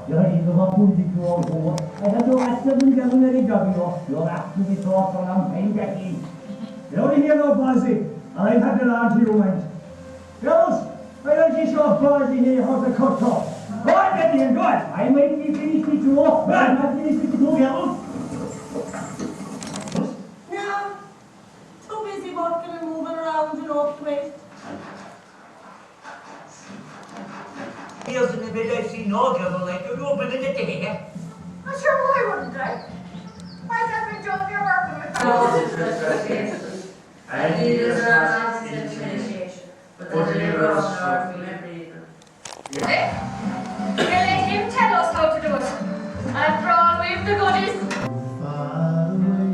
You're in the opposite to all four. I have no answer to get on any job, you're absolutely taught on I'm paying back in. You only hear no Buzzy, and I've had the large argument. Girls, why don't you show Buzzy here how to cut off? Go on, Betty, and go on. I might be finished with you, but I'm not finished with the two girls. No, too busy working and moving around and up to it. Here's in the bed I see no girl like you open the day. I'm sure why wouldn't I? I've never enjoyed your working with her. And he does not have his initiation, but the deliverer of Lord will never even. We'll let him tell us how to do it. After all, we've the goodies. Far away,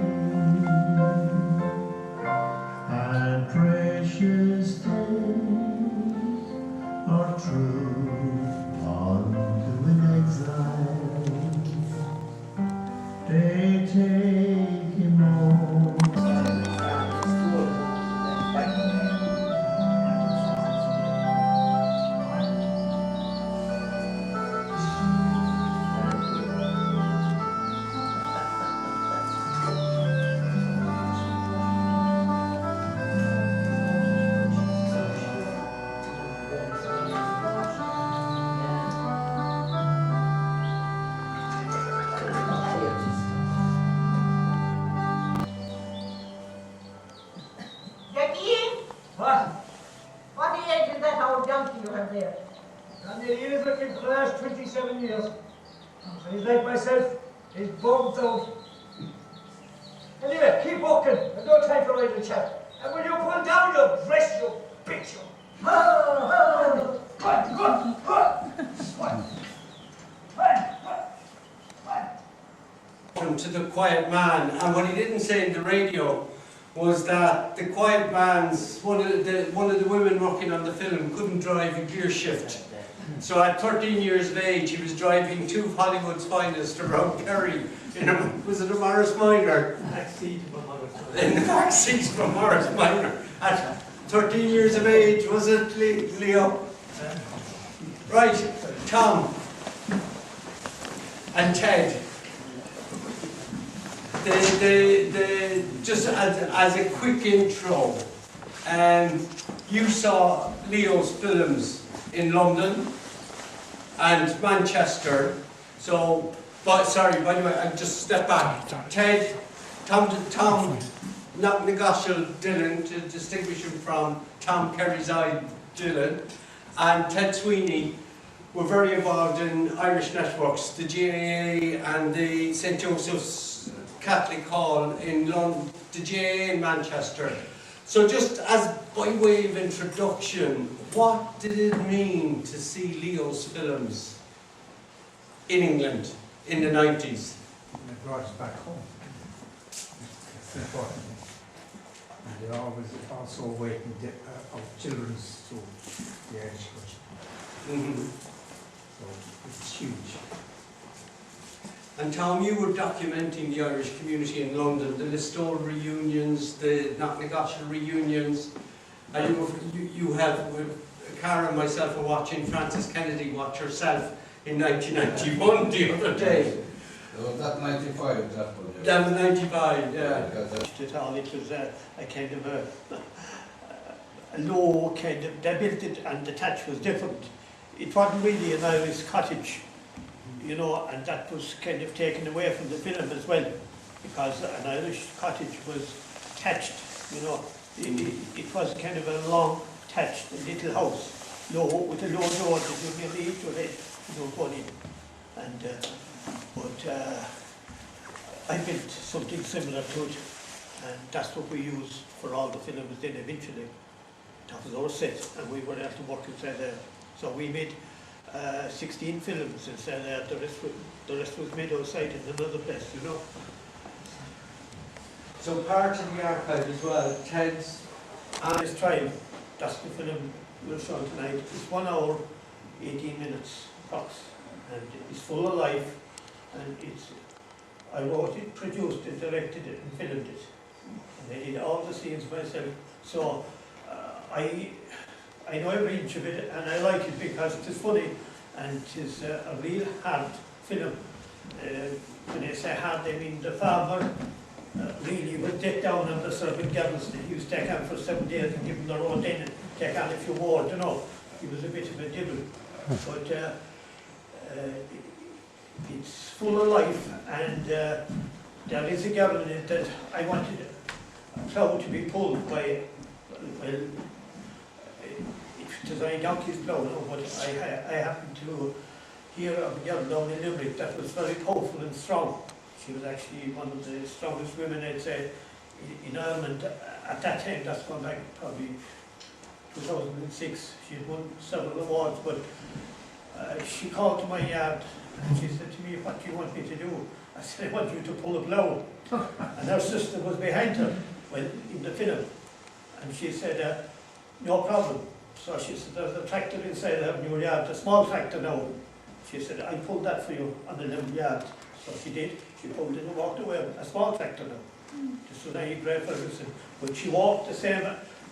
and precious days are true unto an exile. They take him home. What age is that old donkey you have there? And he is looking for the last 27 years. So he's like myself, he's bumped out. Anyway, keep walking, there's no time for idle chat. And when you pull down your dress, you bitch you. To the quiet man, and what he didn't say in the radio was that the quiet man's one of the women working on the film couldn't drive a gear shift. So at 13 years of age, he was driving two of Hollywood's finest around Kerry in was it a Morris Minor? In the back seat of a Morris Minor. At 13 years of age, was it, Leo? Right, Tom and Ted. Just as a quick intro, you saw Leo's films in London and Manchester. So, by the way, I'll just step back. Ted, Tom Knocknagoshel Dillon, to distinguish him from Tom Kerry's eye Dillon, and Ted Sweeney were very involved in Irish networks, the GAA and the St. Joseph's Catholic Hall in London, the GAA in Manchester. So just as by way of introduction, what did it mean to see Leo's films in England in the 90s? It brought us back home. It's important. And they're always also waiting of children's to the Irish culture. So it's huge. And Tom, you were documenting the Irish community in London, the Listowel reunions, the Knocknagoshel reunions, and you have, Cara and myself were watching Frances Kennedy watch herself in 1991 the other day. Was that 95? That was 95, yeah. It was a kind of a low kind of, they built it and the thatch was different. It wasn't really an Irish cottage, you know, and that was kind of taken away from the film as well, because an Irish cottage was thatched, you know. It was kind of a long thatched little house, low, with a low door that you nearly eat your head, you know, going in. And, I built something similar to it, and that's what we used for all the films then eventually. That was our set, and we were able to work inside there. So we made 16 films inside there. The rest was made outside in another place, you know. So part of the archive as well, Ted's Honest Trial, that's the film we'll show tonight. It's 1 hour, 18 minutes approx, and it's full of life, and I wrote it, produced it, directed it, and filmed it. And I did all the scenes myself. So I know every inch of it, and I like it because it's funny. and it is a real hard film. When I say hard, I mean the farmer really would get down on the servant girls that he used to take on for 7 days and give them the road in and take on a few more, you know. He was a bit of a devil. But it's full of life, and there is a girl in it that I wanted a plough to be pulled by, well, it was a donkey's plough, no, but I happened to hear of a girl down in Limerick that was very powerful and strong. She was actually one of the strongest women, I'd say, in Ireland at that time. That's gone back probably 2006. She had won several awards, but she called to my yard and she said to me, "What do you want me to do?" I said, "I want you to pull a plough." And her sister was behind her, well, in the film. And she said, "No problem." So she said, "There's a tractor inside of your yard, a small tractor now." She said, "I pulled that for you on the little yard." So she did. She pulled it and walked away. A small tractor now. Just was a great Ferguson. But she walked the same.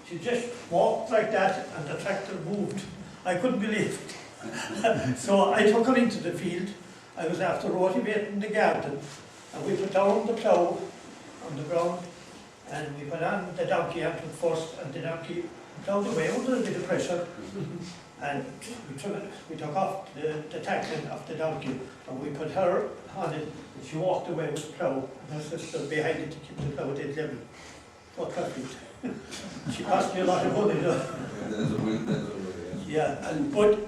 She just walked like that and the tractor moved. I couldn't believe it. So I took her into the field. I was after rotivating the garden. And we put down the plough on the ground. And we put on the donkey onto it first. And the donkey plowed away under a bit of pressure. And we took off the tackling off the donkey, and we put her on it, and she walked away with the plough, and her sister behind it to keep the plough dead level. What perfect. She cost me a lot of money, though. Yeah, but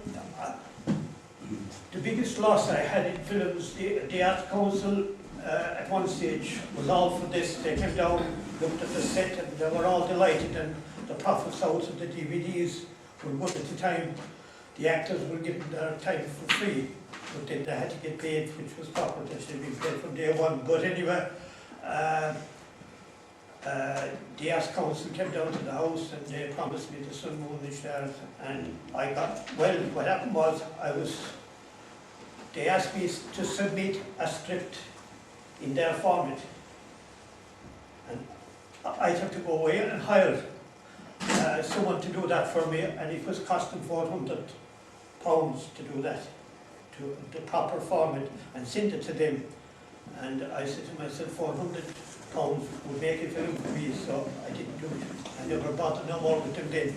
the biggest loss I had in films, the Art Council at one stage was all for this. They came down, looked at the set, and they were all delighted, and the profits out of the DVDs were good at the time. The actors were given their time for free, but then they had to get paid, which was proper. They should be paid from day one. But anyway, the Arts Council came down to the house and they promised me the sun, moon and stars, and I got, well, what happened was, they asked me to submit a script in their format, and I had to go away and hire someone to do that for me, and it was costing £400 to do that, to the proper format, and send it to them. And I said to myself, £400 would make a film for me, so I didn't do it. I never bothered no more with them then.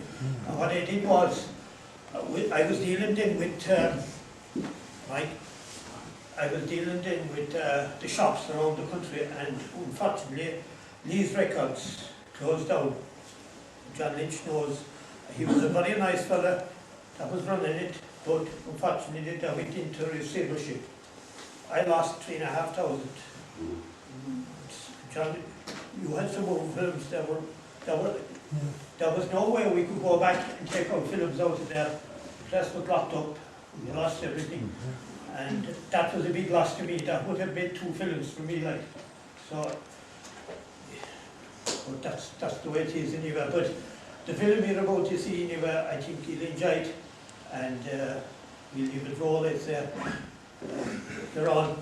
And what I did was, I was dealing then with, I was dealing then with the shops around the country, and unfortunately, Lee's Records closed down. John Lynch knows. He was a very nice fella that was running it, but unfortunately they went into receivership. I lost $3,500. John, you had some old films there was no way we could go back and take our films out of there. The place was locked up, we lost everything. And that was a big loss to me. That would have made 2 films for me, like. So, but that's the way it is anyway. But the film you're about to see anyway, I think you'll enjoy it, and we'll leave it roll. It's they're on.